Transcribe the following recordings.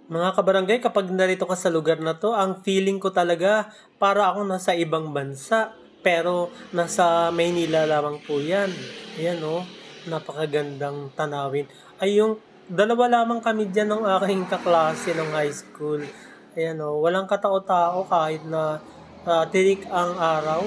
Mga kabarangay, kapag narito ka sa lugar na to, ang feeling ko talaga para ako nasa ibang bansa. Pero nasa Maynila lamang po yan. Ayan o, napakagandang tanawin. Ay yung dalawa lamang kami dyan ng aking kaklase ng high school. Ayan o, walang katao-tao kahit na tirik ang araw.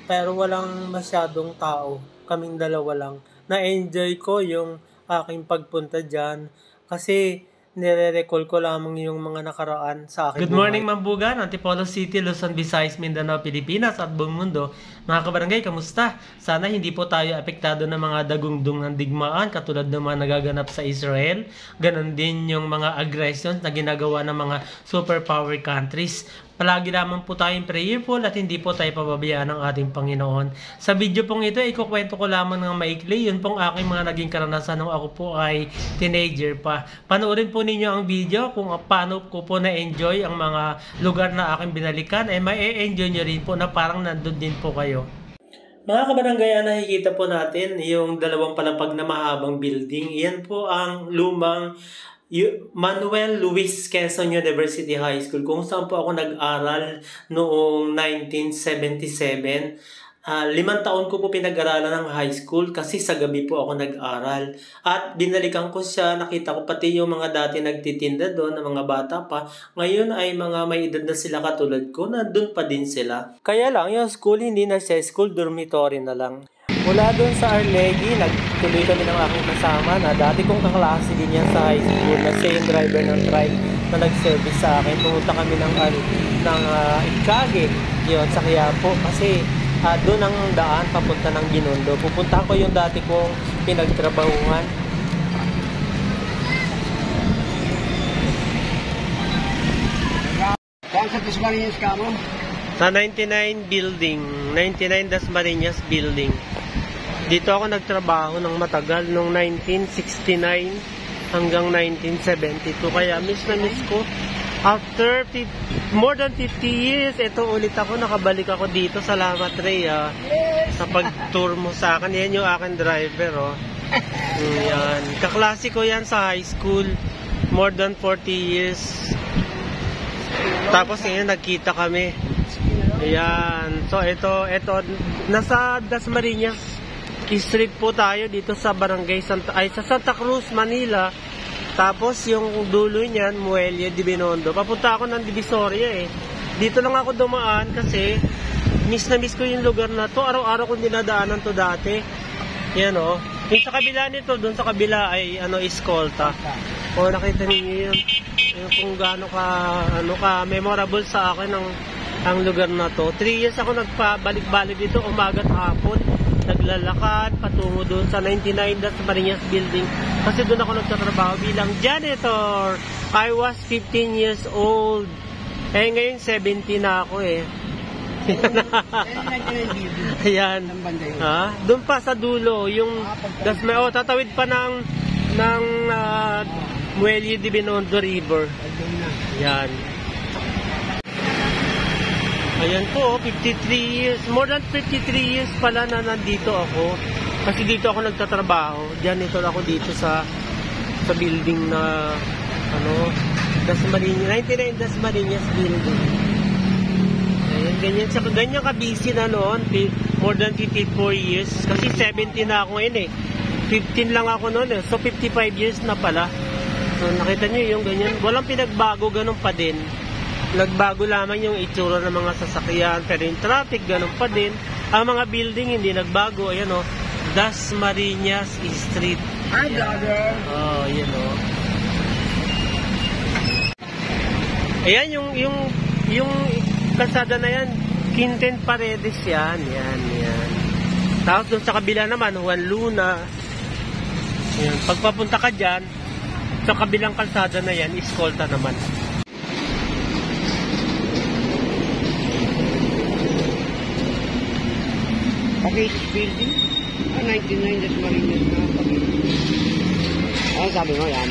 Pero walang masyadong tao. Kaming dalawa lang. Na-enjoy ko yung aking pagpunta dyan. Kasi nire-recall ko lamang yung mga nakaraan sa aking Good morning, Mambugan, Antipolo City, Luzon, Visayas, Mindanao, Pilipinas at buong mundo. Mga kabarangay, kamusta? Sana hindi po tayo apektado ng mga dagundong ng digmaan katulad ng mga nagaganap sa Israel. Ganon din yung mga aggressions na ginagawa ng mga superpower countries. Palagi lamang po tayong prayerful at hindi po tayo pababayaan ng ating Panginoon. Sa video pong ito, ikukwento ko lamang ng maikli. Yun pong aking mga naging karanasan nung ako po ay teenager pa. Panoorin po ninyo ang video kung paano ko po na-enjoy ang mga lugar na aking binalikan. May-enjoy nyo rin po na parang nandun din po kayo. Mga kabarangay, nakikita po natin yung dalawang palapag na mahabang building. Iyan po ang lumang Manuel Luis Quezon University High School, kung saan po ako nag-aral noong 1977. 5 taon ko po pinag-aralan ng high school kasi sa gabi po ako nag-aral. At binalikan ko siya, nakita ko pati yung mga dati nagtitinda doon, ng mga bata pa. Ngayon ay mga may edad na sila katulad ko, nandun pa din sila. Kaya lang, yung school hindi na siya school, dormitory na lang. Mula doon sa Arlegui, nagtuloy kami ng aking kasama na dati kong kaklase din yan sa high school na siya yung driver ng trike na nag-service sa akin. Pumunta kami ng Ikage, yun, sa Quiapo kasi doon ang daan papunta ng Binondo. Pupunta ko yung dati kong pinagtrabahuhan. Saan sa Dasmariñas ka mo? Sa 99 building, 99 Dasmariñas building. Dito ako nagtrabaho ng matagal, noong 1969 hanggang 1972. Kaya miss na miss ko. After more than 50 years, ito ulit ako, nakabalik ako dito. Salamat, Ray, sa pag-tour mo sa akin. Yan yung aking driver, oh. Yan. Kaklase ko yan sa high school. More than 40 years. Tapos ngayon, nagkita kami. Ayan. So, ito, nasa Dasmariñas Street po tayo dito sa Barangay sa Santa Cruz, Manila. Tapos yung dulo niyan, Muelle de Binondo. Papunta ako ng Divisoria eh. Dito lang ako dumaan kasi miss na miss ko yung lugar na to. Araw-araw kong dinadaanan to dati. Yan o. Yung sa kabila nito, dun sa kabila ay Escolta. O nakita niyo yun. Yung kung gaano ka memorable sa akin ang lugar na to. 3 years ako nagpabalik-balik dito, umaga at hapon. Naglalakad patungo doon sa 99 Dasmariñas building kasi doon ako nagtatrabaho bilang janitor. I was 15 years old. Ngayon 70 na ako eh. Ayan. Doon pa sa dulo yung tatawid pa ng Muelle de Binondo River. Ayan. Ayan po, 53 years. More than 53 years pala na nandito ako. Kasi dito ako nagtatrabaho. Janitor ako dito sa building na Dasmariñas, 99 Dasmariñas building. Ayan, ganyan ka-busy na noon. More than 54 years. Kasi 70 na ako ngayon eh. 15 lang ako noon eh. So 55 years na pala. So nakita niyo yung ganyan. Walang pinagbago, ganun pa din. Nagbago lamang yung itsura ng mga sasakyan, pero yung traffic, ganun pa din. Ang mga building, hindi nagbago. Ayan o, Dasmariñas Street. Hi, brother! Oh, yan o. Ayan, yung kalsada na yan, Quinten Paredes yan. Yan. Tapos doon sa kabila naman, Juan Luna. Ayan, pagpapunta ka dyan, sa kabilang kalsada na yan, Escolta naman. Paris building? 99 Dasmariñas na Paris. Sabi mo yan.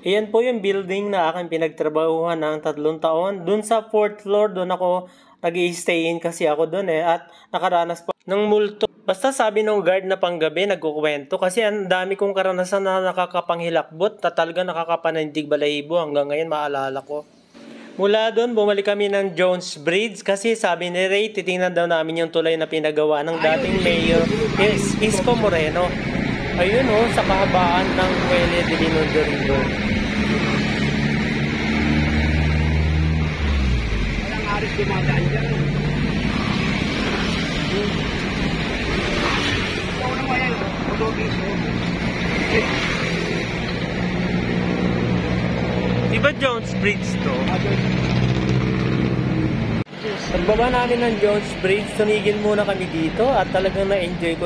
Iyan po yung building na aking pinagtrabahuhan ng 3 taon. Doon sa 4th floor, doon ako Nag-i-stay-in kasi ako doon at nakaranas po ng multo. Basta sabi ng guard na panggabi, nagkukwento kasi ang dami kong karanasan na nakakapanghilakbot, talaga nakakapanindig balahibo hanggang ngayon maalala ko. Mula doon, bumalik kami ng Jones Bridge kasi sabi ni Ray, titingnan daw namin yung tulay na pinagawa ng dating mayor Isko Moreno. Ayun sa kahabaan ng Muelle de Binondo River. Walang aris dumadaan dyan. Ito naman yan, Portuguese. Diba Jones Bridge to? Pagbaba namin ng Jones Bridge, tumigil muna kami dito at talagang na-enjoy ko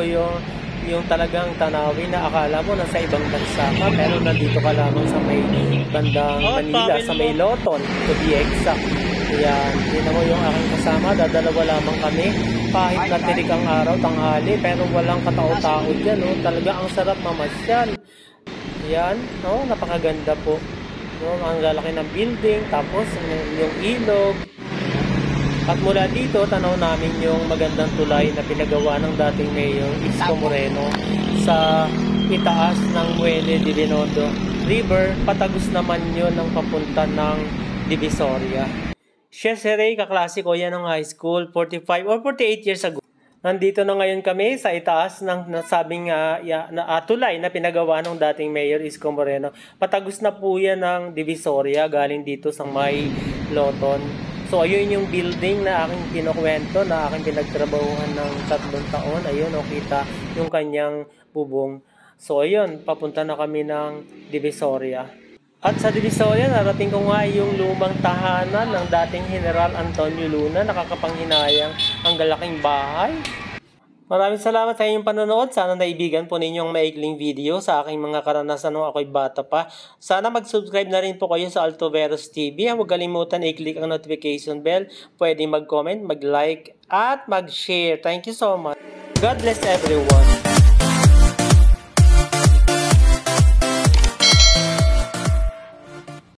yung talagang tanawin na akala mo nasa ibang bansa ka pero nandito ka lamang sa may bandang Manila, sa may Loton to be exact. Ayan, yun mo yung aking kasama, dadalawa lamang kami kahit natirik ang araw, tanghali pero walang katao-tao dyan, talaga ang sarap mamasyal. Ayan, napakaganda po. Ang lalaki ng building, tapos yung ilog. At mula dito, tanaw namin yung magandang tulay na pinagawa ng dating mayor Isko Moreno sa itaas ng Muelle de Binondo River. Patagos naman yun ng papunta ng Divisoria. Siya si Ray, kaklase ko yan ng high school, 45 or 48 years ago. Nandito na ngayon kami sa itaas ng nasabing tulay na pinagawa ng dating mayor Isko Moreno. Patagos na po yan ng Divisoria galing dito sa may Loton. So, ayun yung building na aking kinukwento, na aking pinagtrabahuhan ng 3 taon. Ayun, kita yung kanyang bubong. So, ayun, papunta na kami ng Divisoria. At sa Divisoria, narating ko nga yung lumang tahanan ng dating General Antonio Luna. Nakakapanghinayang ang galaking bahay. Maraming salamat sa inyong panonood. Sana naibigan po ninyo ang maikling video sa aking mga karanasan nung ako'y bata pa. Sana mag-subscribe na rin po kayo sa Altoveros TV. Huwag kalimutan i-click ang notification bell. Pwede mag-comment, mag-like, at mag-share. Thank you so much. God bless everyone.